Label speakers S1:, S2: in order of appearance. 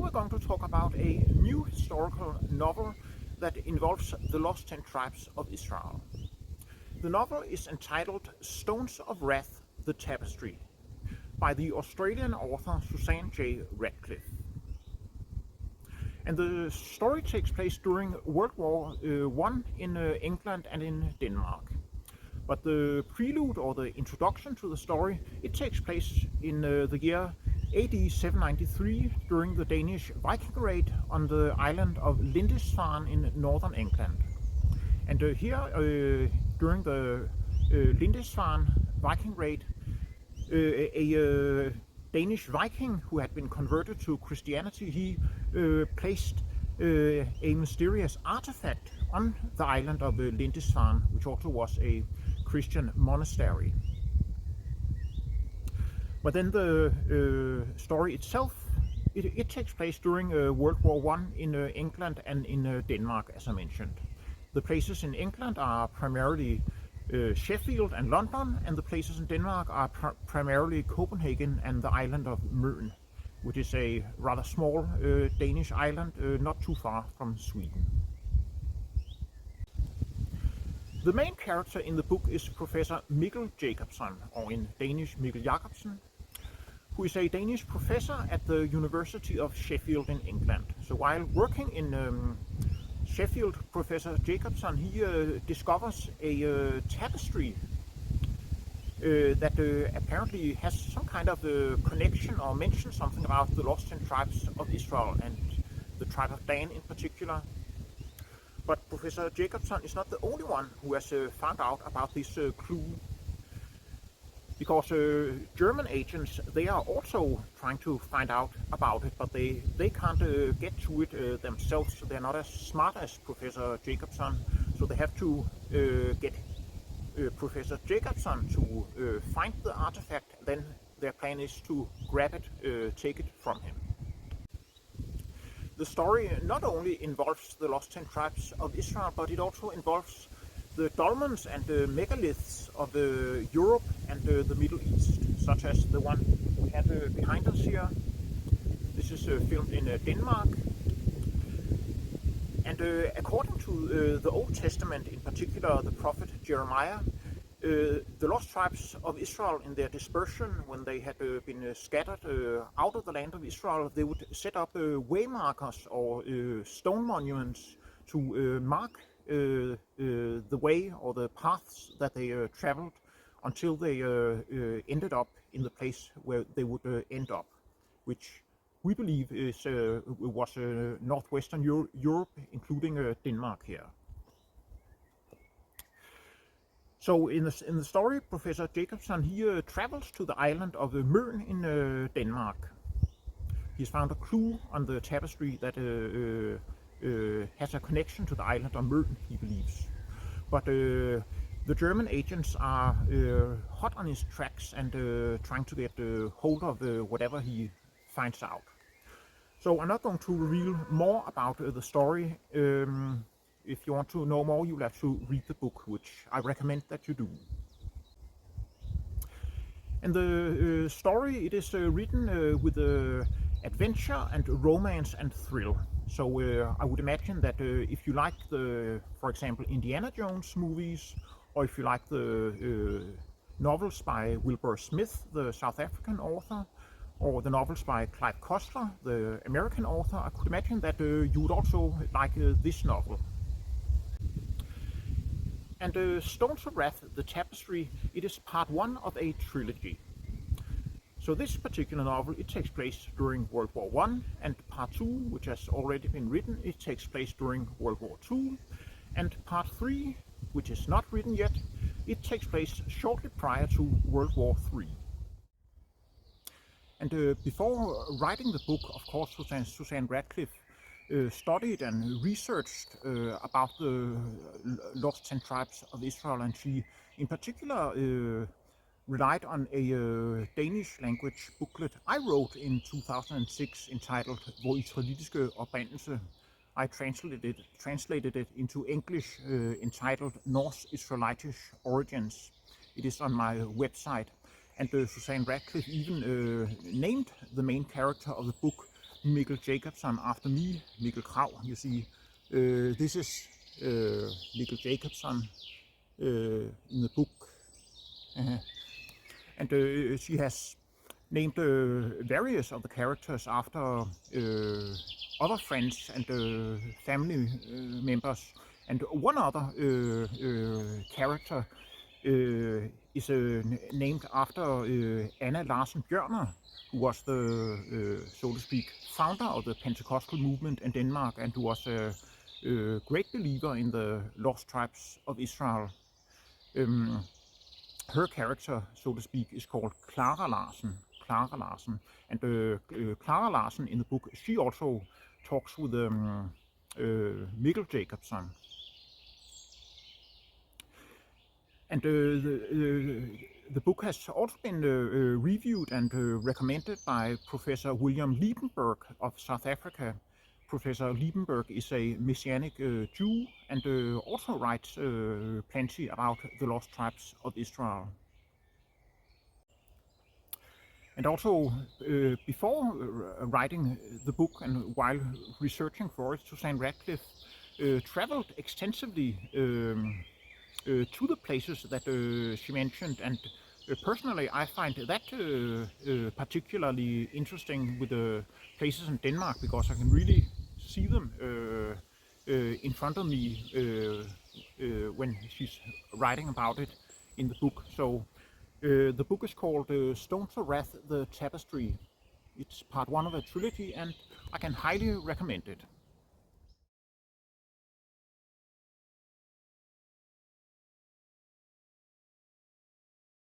S1: we're going to talk about a new historical novel that involves the lost 10 tribes of Israel. The novel is entitled Stones of Wrath, the Tapestry, by the Australian author SJ Ratcliffe. And the story takes place during World War I in England and in Denmark. But the prelude or the introduction to the story, it takes place in the year AD 793 during the Danish Viking raid on the island of Lindisfarne in northern England. And here, during the Lindisfarne Viking raid, a Danish Viking who had been converted to Christianity, he placed a mysterious artifact on the island of Lindisfarne, which also was a Christian monastery. But then the story itself, it takes place during World War I in England and in Denmark, as I mentioned. The places in England are primarily Sheffield and London, and the places in Denmark are primarily Copenhagen and the island of Møn, which is a rather small Danish island not too far from Sweden. The main character in the book is Professor Mikkel Jacobsen, or in Danish Mikkel Jacobsen, who is a Danish professor at the University of Sheffield in England. So while working in Sheffield, Professor Jacobsen, he discovers a tapestry that apparently has some kind of connection or mentions something about the lost 10 tribes of Israel and the tribe of Dan in particular. But Professor Jacobsen is not the only one who has found out about this clue, because German agents, they are also trying to find out about it, but they can't get to it themselves, so they're not as smart as Professor Jacobsen, so they have to get Professor Jacobsen to find the artifact. Then their plan is to grab it, take it from him. The story not only involves the lost 10 tribes of Israel, but it also involves the dolmens and the megaliths of Europe and the Middle East, such as the one we have behind us here. This is filmed in Denmark. And according to the Old Testament, in particular the prophet Jeremiah, the lost tribes of Israel, in their dispersion, when they had been scattered out of the land of Israel, they would set up waymarkers or stone monuments to mark the way or the paths that they traveled until they ended up in the place where they would end up, which we believe was northwestern Europe, including Denmark here. So in the story, Professor Jacobsen, he travels to the island of Møn in Denmark. He's found a clue on the tapestry that has a connection to the island of Møn, he believes. But the German agents are hot on his tracks and trying to get hold of whatever he finds out. So I'm not going to reveal more about the story. If you want to know more, you'll have to read the book, which I recommend that you do. And the story, it is written with adventure and romance and thrill. So I would imagine that if you like for example, Indiana Jones movies, or if you like the novels by Wilbur Smith, the South African author, or the novels by Clive Cussler, the American author, I could imagine that you would also like this novel. And Stones of Wrath, the Tapestry, it is part one of a trilogy. So this particular novel, it takes place during World War I, and part two, which has already been written, it takes place during World War II, and part three, which is not written yet, it takes place shortly prior to World War III. And before writing the book, of course, SJ Ratcliffe studied and researched about the lost 10 tribes of Israel, and she in particular relied on a Danish language booklet I wrote in 2006 entitled Vor israelitiske oprindelse. I translated it into English entitled Norse Israelitish Origins. It is on my website, and SJ Ratcliffe even named the main character of the book Mikkel Jacobson after me, Mikkel Krag, you see. This is Mikkel Jacobson in the book. And she has named various of the characters after other friends and family members. And one other character is named after Anna Larsen Bjørner, who was the, so to speak, founder of the Pentecostal movement in Denmark, and who was a great believer in the lost tribes of Israel. Her character, so to speak, is called Clara Larsen. And Clara Larsen in the book, she also talks with Mikkel Jacobson. And the book has also been reviewed and recommended by Professor William Liebenberg of South Africa. Professor Liebenberg is a Messianic Jew and also writes plenty about the lost tribes of Israel. And also, before writing the book and while researching for it, Susanne Ratcliffe traveled extensively to the places that she mentioned, and personally I find that particularly interesting with the places in Denmark, because I can really see them in front of me when she's writing about it in the book. So the book is called Stones of Wrath, the Tapestry. It's part one of a trilogy, and I can highly recommend it.